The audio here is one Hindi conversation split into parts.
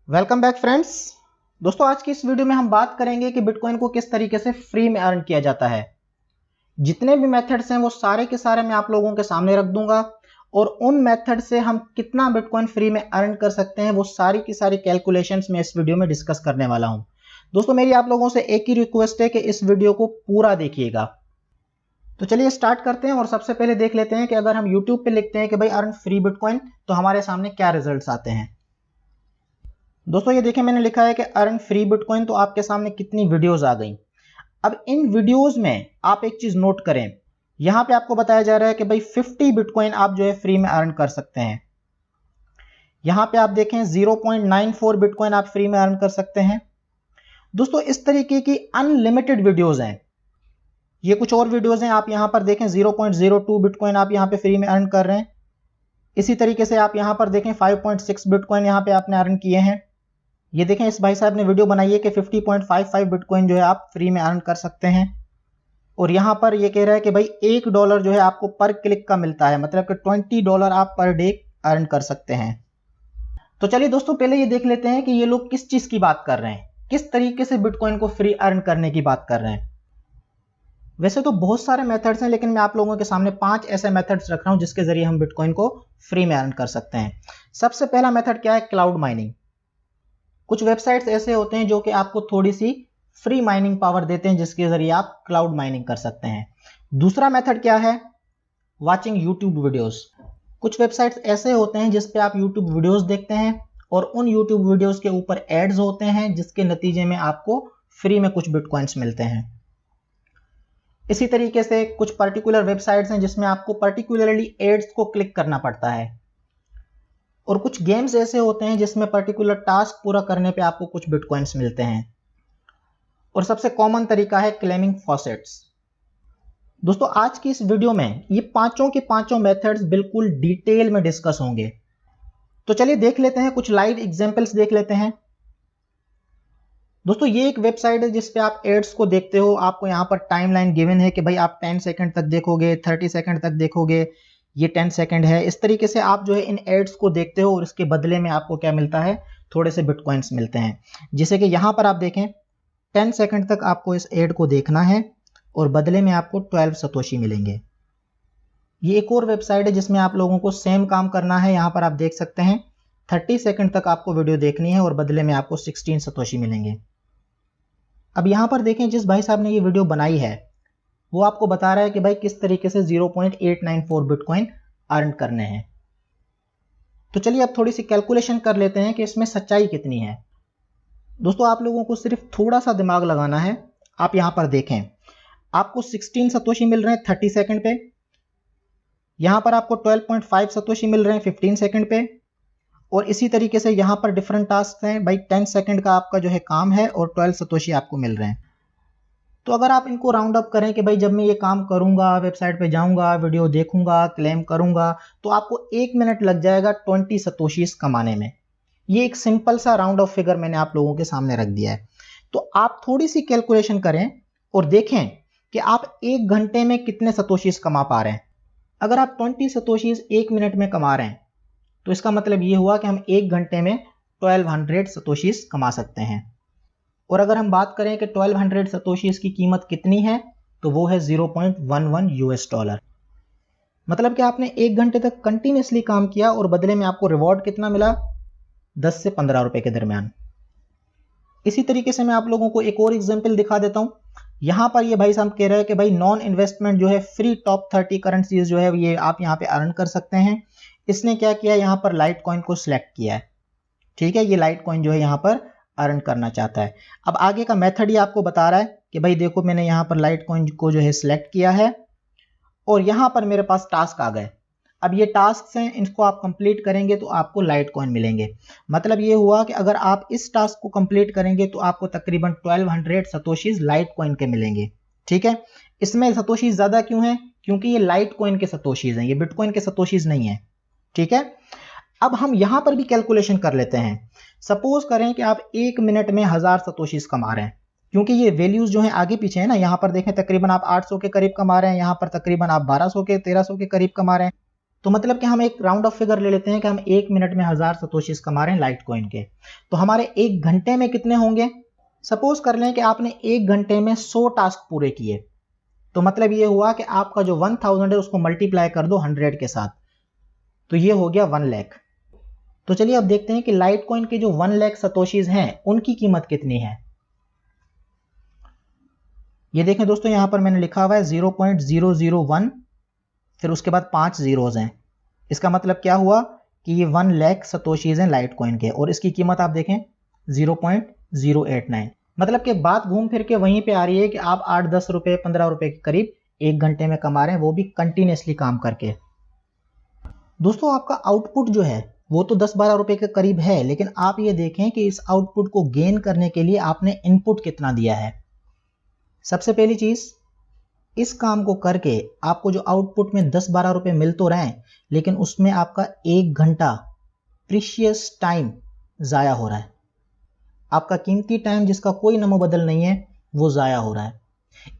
Welcome back friends. दोस्तों आज की इस वीडियो में हम बात करेंगे कि बिटकॉइन को किस तरीके से फ्री में अर्न किया जाता है। जितने भी मेथड्स हैं वो सारे के सारे मैं आप लोगों के सामने रख दूंगा और उन मेथड से हम कितना बिटकॉइन फ्री में अर्न कर सकते हैं वो सारी की सारी कैलकुलेशंस मैं इस वीडियो में डिस्कस करने वाला हूं। दोस्तों मेरी आप लोगों से एक ही रिक्वेस्ट है कि इस वीडियो को पूरा देखिएगा। तो चलिए स्टार्ट करते हैं और सबसे पहले देख लेते हैं कि अगर हम यूट्यूब पे लिखते हैं कि भाई अर्न फ्री बिटकॉइन तो हमारे सामने क्या रिजल्ट्स आते हैं। दोस्तों ये देखें मैंने लिखा है कि अर्न फ्री बिटकॉइन, तो आपके सामने कितनी वीडियोस आ गई। अब इन वीडियोस में आप एक चीज नोट करें, यहां पे आपको बताया जा रहा है कि भाई 50 बिटकॉइन आप जो है फ्री में अर्न कर सकते हैं। यहां पे आप देखें 0.94 बिटकॉइन आप फ्री में अर्न कर सकते हैं। दोस्तों इस तरीके की अनलिमिटेड वीडियोस हैं। ये कुछ और वीडियोस हैं, आप यहां पर देखें 0.02 बिटकॉइन आप यहां पे फ्री में अर्न कर रहे हैं। इसी तरीके से आप यहां पर देखें 5.6 बिटकॉइन यहां पे आपने अर्न किए हैं। ये देखें इस भाई साहब ने वीडियो बनाई है कि 50.55 बिटकॉइन जो है आप फ्री में अर्न कर सकते हैं। और यहां पर ये कह रहा है कि भाई $1 जो है आपको पर क्लिक का मिलता है, मतलब कि $20 आप पर डे अर्न कर सकते हैं। तो चलिए दोस्तों पहले ये देख लेते हैं कि ये लोग किस चीज की बात कर रहे हैं, किस तरीके से बिटकॉइन को फ्री अर्न करने की बात कर रहे हैं। वैसे तो बहुत सारे मेथड्स हैं, लेकिन मैं आप लोगों के सामने 5 ऐसे मेथड्स रख रहा हूं जिसके जरिए हम बिटकॉइन को फ्री में अर्न कर सकते हैं। सबसे पहला मेथड क्या है, क्लाउड माइनिंग। कुछ वेबसाइट्स ऐसे होते हैं जो कि आपको थोड़ी सी फ्री माइनिंग पावर देते हैं जिसके जरिए आप क्लाउड माइनिंग कर सकते हैं। दूसरा मेथड क्या है, वाचिंग यूट्यूब वीडियोस। कुछ वेबसाइट्स ऐसे होते हैं जिस पे आप यूट्यूब वीडियोस देखते हैं और उन यूट्यूब वीडियोस के ऊपर एड्स होते हैं जिसके नतीजे में आपको फ्री में कुछ बिटकॉइंस मिलते हैं। इसी तरीके से कुछ पर्टिकुलर वेबसाइट्स हैं जिसमें आपको पर्टिकुलरली एड्स को क्लिक करना पड़ता है। और कुछ गेम्स ऐसे होते हैं जिसमें पर्टिकुलर टास्क पूरा करने पे आपको कुछ बिटकॉइंस मिलते हैं। और सबसे कॉमन तरीका है क्लेमिंग फॉसेट्स। दोस्तों आज की इस वीडियो में ये पांचों के पांचों मेथड्स बिल्कुल डिटेल में डिस्कस होंगे। तो चलिए देख लेते हैं, कुछ लाइव एग्जांपल्स देख लेते हैं। दोस्तों ये एक वेबसाइट है जिसपे आप एड्स को देखते हो। आपको यहाँ पर टाइमलाइन गिवन है कि भाई आप 10 सेकंड तक देखोगे, 30 सेकंड तक देखोगे, ये 10 सेकंड है। इस तरीके से आप जो है इन एड्स को देखते हो और इसके बदले में आपको क्या मिलता है, थोड़े से बिटकॉइंस मिलते हैं। जैसे कि यहाँ पर आप देखें 10 सेकंड तक आपको इस एड को देखना है और बदले में आपको 12 सतोशी मिलेंगे। ये एक और वेबसाइट है जिसमें आप लोगों को सेम काम करना है। यहाँ पर आप देख सकते हैं 30 सेकंड तक आपको वीडियो देखनी है और बदले में आपको 16 सतोशी मिलेंगे। अब यहाँ पर देखें जिस भाई साहब ने ये वीडियो बनाई है वो आपको बता रहा है कि भाई किस तरीके से 0.894 बिटकॉइन अर्न करने हैं। तो चलिए अब थोड़ी सी कैलकुलेशन कर लेते हैं कि इसमें सच्चाई कितनी है। दोस्तों आप लोगों को सिर्फ थोड़ा सा दिमाग लगाना है। आप यहां पर देखें आपको 16 सतोशी मिल रहे हैं 30 सेकंड पे, यहां पर आपको 12.5 सतोशी मिल रहे हैं 15 सेकंड पे, और इसी तरीके से यहां पर डिफरेंट टास्क हैं। भाई 10 सेकंड का आपका जो है काम है और 12 सतोशी आपको मिल रहे हैं। तो अगर आप इनको राउंड अप करें कि भाई जब मैं ये काम करूंगा, वेबसाइट पे जाऊंगा, वीडियो देखूंगा, क्लेम करूंगा, तो आपको 1 मिनट लग जाएगा 20 सतोशीज कमाने में। ये एक सिंपल सा राउंड ऑफ फिगर मैंने आप लोगों के सामने रख दिया है। तो आप थोड़ी सी कैलकुलेशन करें और देखें कि आप 1 घंटे में कितने सतोशीज कमा पा रहे हैं। अगर आप 20 सतोशीज 1 मिनट में कमा रहे हैं तो इसका मतलब ये हुआ कि हम 1 घंटे में 1200 सतोशीज कमा सकते हैं। और अगर हम बात करें कि 1200 सतोशीज की कीमत कितनी है तो वो है $0.11। मतलब कि आपने 1 घंटे तक कंटिन्यूसली काम किया और बदले में आपको रिवॉर्ड कितना मिला, 10 से 15 रुपए के दरमियान। इसी तरीके से मैं आप लोगों को एक और एग्जांपल दिखा देता हूं। यहां पर ये भाई साहब कह रहे हैं कि भाई नॉन इन्वेस्टमेंट जो है फ्री टॉप 30 करेंसीज जो है ये आप यहां पे अर्न कर सकते हैं। इसने क्या किया, यहां पर लाइट कॉइन को सिलेक्ट किया है। ठीक है, ये लाइट कॉइन जो है यहां पर अर्न करना चाहता है। अब आगे का मेथड ही आपको बता रहा है कि भाई देखो मैंने यहां पर लाइट कॉइन को जो है सिलेक्ट किया है और यहां पर मेरे पास टास्क आ गए। अब ये टास्क हैं, इनको आप कंप्लीट करेंगे तो आपको लाइट कॉइन मिलेंगे। मतलब ये हुआ कि अगर आप इस टास्क को कंप्लीट करेंगे तो आपको तकरीबन 1200 सतोशीज लाइट कॉइन के मिलेंगे। ठीक है, इसमें सतोशीज ज्यादा क्यों है, क्योंकि ये लाइट कॉइन के सतोशीज हैं, ये बिटकॉइन के सतोशीज नहीं है। ठीक है, अब हम यहां पर भी कैलकुलेशन कर लेते हैं। सपोज करें कि आप 1 मिनट में 1000 सतोशीज कमा रहे हैं, क्योंकि ये वैल्यूज जो है आगे पीछे है ना। यहां पर देखें तकरीबन आप 800 के करीब कमा रहे हैं, यहां पर तकरीबन आप 1200 के 1300 के करीब कमा रहे हैं। तो मतलब कि हम एक राउंड ऑफ फिगर ले लेते हैं कि हम 1 मिनट में 1000 सतोशीज कमा रहे हैं लाइट कॉइन के, तो हमारे 1 घंटे में कितने होंगे? सपोज कर लें कि आपने 1 घंटे में 100 टास्क पूरे किए, तो मतलब ये हुआ कि आपका जो 1000 है उसको मल्टीप्लाई कर दो 100 के साथ, तो ये हो गया 1 लाख। तो चलिए अब देखते हैं कि लाइट कॉइन के जो 1 लाख सतोशीज हैं उनकी कीमत कितनी है। ये देखें दोस्तों, यहां पर मैंने लिखा हुआ है 0.001, फिर उसके बाद 5 जीरोज हैं। इसका मतलब क्या हुआ कि ये 1 लाख सतोशीज हैं लाइट कॉइन के, और इसकी कीमत आप देखें 0.089। मतलब कि बात घूम फिर के वहीं पे आ रही है कि आप 8-10 रुपए 15 रुपए के करीब 1 घंटे में कमा रहे हैं, वो भी कंटिन्यूसली काम करके। दोस्तों आपका आउटपुट जो है वो तो 10-12 रुपए के करीब है, लेकिन आप ये देखें कि इस आउटपुट को गेन करने के लिए आपने इनपुट कितना दिया है। सबसे पहली चीज, इस काम को करके आपको जो आउटपुट में 10-12 रुपए मिल तो रहे हैं, लेकिन उसमें आपका 1 घंटा प्रीशियस टाइम जाया हो रहा है। आपका कीमती टाइम जिसका कोई नमो बदल नहीं है वो जाया हो रहा है।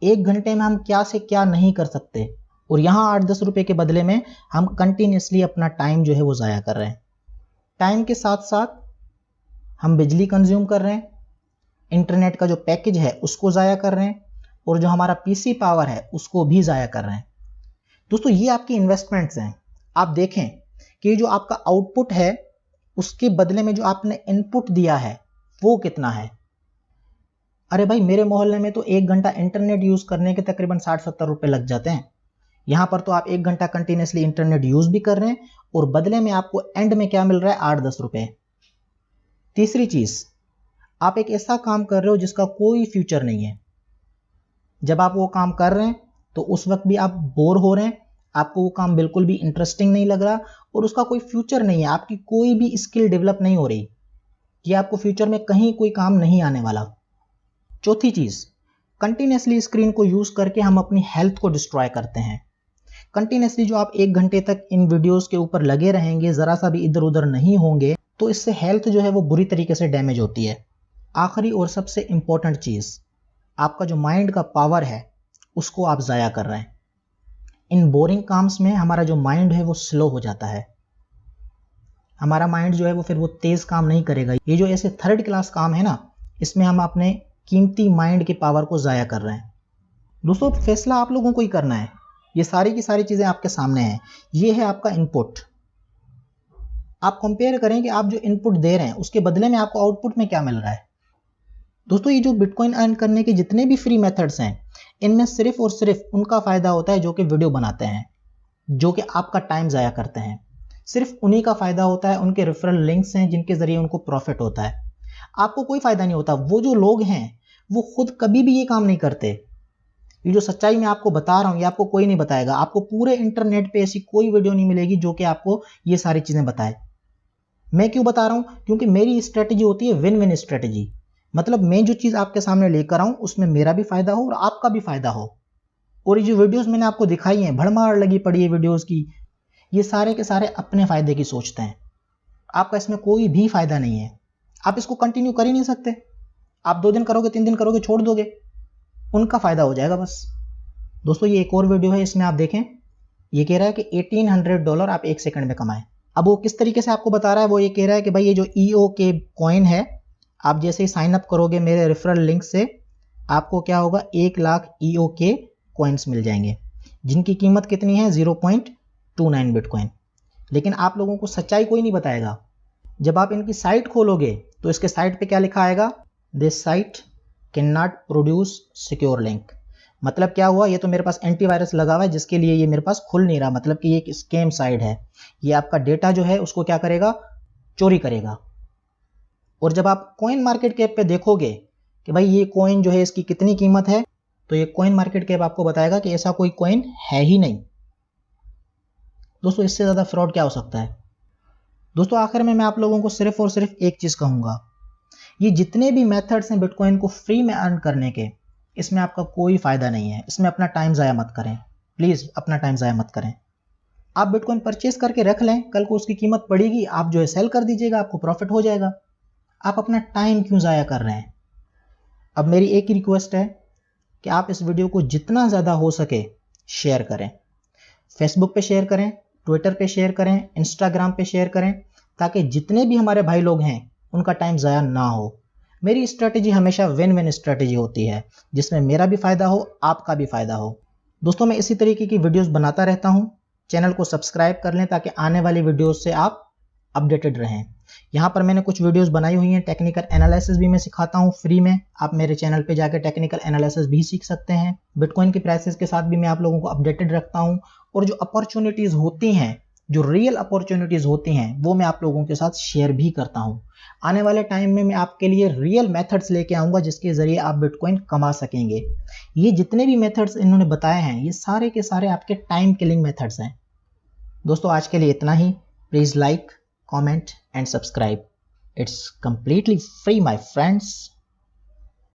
1 घंटे में हम क्या से क्या नहीं कर सकते, और यहां 8-10 रुपए के बदले में हम कंटिन्यूसली अपना टाइम जो है वो जाया कर रहे हैं। टाइम के साथ साथ हम बिजली कंज्यूम कर रहे हैं, इंटरनेट का जो पैकेज है उसको जाया कर रहे हैं, और जो हमारा पीसी पावर है उसको भी जाया कर रहे हैं। दोस्तों ये आपकी इन्वेस्टमेंट्स हैं। आप देखें कि जो आपका आउटपुट है उसके बदले में जो आपने इनपुट दिया है वो कितना है। अरे भाई, मेरे मोहल्ले में तो 1 घंटा इंटरनेट यूज करने के तकरीबन 60-70 रुपए लग जाते हैं। यहां पर तो आप 1 घंटा कंटिन्यूसली इंटरनेट यूज भी कर रहे हैं, और बदले में आपको एंड में क्या मिल रहा है? 8-10 रुपए। तीसरी चीज, आप एक ऐसा काम कर रहे हो जिसका कोई फ्यूचर नहीं है। जब आप वो काम कर रहे हैं तो उस वक्त भी आप बोर हो रहे हैं, आपको वो काम बिल्कुल भी इंटरेस्टिंग नहीं लग रहा, और उसका कोई फ्यूचर नहीं है, आपकी कोई भी स्किल डेवलप नहीं हो रही, ये आपको फ्यूचर में कहीं कोई काम नहीं आने वाला। चौथी चीज, कंटिन्यूसली स्क्रीन को यूज करके हम अपनी हेल्थ को डिस्ट्रॉय करते हैं। कंटिन्यूसली जो आप 1 घंटे तक इन वीडियोस के ऊपर लगे रहेंगे, जरा सा भी इधर उधर नहीं होंगे, तो इससे हेल्थ जो है वो बुरी तरीके से डैमेज होती है। आखिरी और सबसे इंपॉर्टेंट चीज, आपका जो माइंड का पावर है उसको आप जाया कर रहे हैं। इन बोरिंग काम्स में हमारा जो माइंड है वो स्लो हो जाता है, हमारा माइंड जो है वो फिर वो तेज काम नहीं करेगा। ये जो ऐसे 3rd क्लास काम है ना, इसमें हम अपने कीमती माइंड की पावर को जाया कर रहे हैं। दोस्तों फैसला आप लोगों को ही करना है, ये सारी की सारी चीजें आपके सामने हैं। ये है आपका इनपुट। आप कंपेयर करें कि आप जो इनपुट दे रहे हैं उसके बदले में आपको आउटपुट में क्या मिल रहा है। दोस्तों ये जो बिटकॉइन अर्न करने के जितने भी फ्री मेथड्स हैं, इनमें सिर्फ और सिर्फ उनका फायदा होता है जो कि वीडियो बनाते हैं, जो कि आपका टाइम जाया करते हैं। सिर्फ उन्हीं का फायदा होता है, उनके रेफरल लिंक्स हैं जिनके जरिए उनको प्रॉफिट होता है। आपको कोई फायदा नहीं होता। वो जो लोग हैं वो खुद कभी भी ये काम नहीं करते। ये जो सच्चाई मैं आपको बता रहा हूं ये आपको कोई नहीं बताएगा। आपको पूरे इंटरनेट पे ऐसी कोई वीडियो नहीं मिलेगी जो कि आपको ये सारी चीजें बताए। मैं क्यों बता रहा हूं? क्योंकि मेरी स्ट्रेटेजी होती है विन विन स्ट्रेटेजी। मतलब मैं जो चीज आपके सामने लेकर आऊं उसमें मेरा भी फायदा हो और आपका भी फायदा हो। और ये जो वीडियोस मैंने आपको दिखाई हैं, भड़मार लगी पड़ी है वीडियोस की, ये सारे के सारे अपने फायदे की सोचते हैं। आपका इसमें कोई भी फायदा नहीं है। आप इसको कंटिन्यू कर ही नहीं सकते। आप 2 दिन करोगे, 3 दिन करोगे, छोड़ दोगे, उनका फायदा हो जाएगा बस। दोस्तों ये एक और वीडियो है, इसमें आप देखें, ये कह रहा है कि $1800 आप 1 सेकंड में कमाएं। अब वो किस तरीके से आपको बता रहा है? वो ये कह रहा है कि भाई ये जो EOK कॉइन है, आप जैसे ही साइन अप करोगे मेरे रेफरल लिंक से, आपको क्या होगा? 1 लाख EOK कॉइन्स मिल जाएंगे, जिनकी कीमत कितनी है? 0.29 बिटकॉइन। लेकिन आप लोगों को सच्चाई कोई नहीं बताएगा। जब आप इनकी साइट खोलोगे तो इसके साइट पे क्या लिखा आएगा? This site can not produce secure link. मतलब क्या हुआ? ये तो मेरे पास एंटीवायरस लगा हुआ है जिसके लिए ये मेरे पास खुल नहीं रहा। मतलब कि ये एक स्कैम साइट है, ये आपका डेटा जो है उसको क्या करेगा? चोरी करेगा। और जब आप कॉइन मार्केट कैप पे देखोगे कि भाई ये कॉइन जो है इसकी कितनी कीमत है, तो ये कॉइन मार्केट कैप आपको बताएगा कि ऐसा कोई कॉइन है ही नहीं। दोस्तों इससे ज्यादा फ्रॉड क्या हो सकता है? दोस्तों आखिर में मैं आप लोगों को सिर्फ और सिर्फ एक चीज कहूंगा, ये जितने भी मेथड्स हैं बिटकॉइन को फ्री में अर्न करने के, इसमें आपका कोई फायदा नहीं है। इसमें अपना टाइम जाया मत करें, प्लीज अपना टाइम जाया मत करें। आप बिटकॉइन परचेज करके रख लें, कल को उसकी कीमत बढ़ेगी, आप जो है सेल कर दीजिएगा, आपको प्रॉफिट हो जाएगा। आप अपना टाइम क्यों जाया कर रहे हैं? अब मेरी एक ही रिक्वेस्ट है कि आप इस वीडियो को जितना ज़्यादा हो सके शेयर करें। फेसबुक पे शेयर करें, ट्विटर पे शेयर करें, इंस्टाग्राम पे शेयर करें, ताकि जितने भी हमारे भाई लोग हैं उनका टाइम ज़ाया ना हो। मेरी स्ट्रैटेजी हमेशा विन विन स्ट्रैटेजी होती है, जिसमें मेरा भी फ़ायदा हो, आपका भी फ़ायदा हो। दोस्तों, मैं इसी तरीके की वीडियोस बनाता रहता हूं। चैनल को सब्सक्राइब कर लें ताकि आने वाली वीडियोस से आप अपडेटेड रहें। यहाँ पर मैंने कुछ वीडियोस बनाई हुई हैं, टेक्निकल एनालिसिस भी मैं सिखाता हूँ फ्री में। आप मेरे चैनल पे जाकर टेक्निकल एनालिसिस भी सीख सकते हैं। बिटकॉइन की प्राइसेस के साथ भी मैं आप लोगों को अपडेटेड रखता हूँ, और जो अपॉर्चुनिटीज़ होती हैं, जो रियल अपॉर्चुनिटीज़ होती हैं, वो मैं आप लोगों के साथ शेयर भी करता हूँ। आने वाले टाइम में मैं आपके लिए रियल मेथड्स लेके आऊँगा जिसके ज़रिए आप बिटकॉइन कमा सकेंगे। ये जितने भी मेथड्स इन्होंने बताए हैं, ये सारे के सारे आपके टाइम किलिंग मेथड्स हैं। दोस्तों, आज के लिए इतना ही। Please like, comment and subscribe. It's completely free, my friends.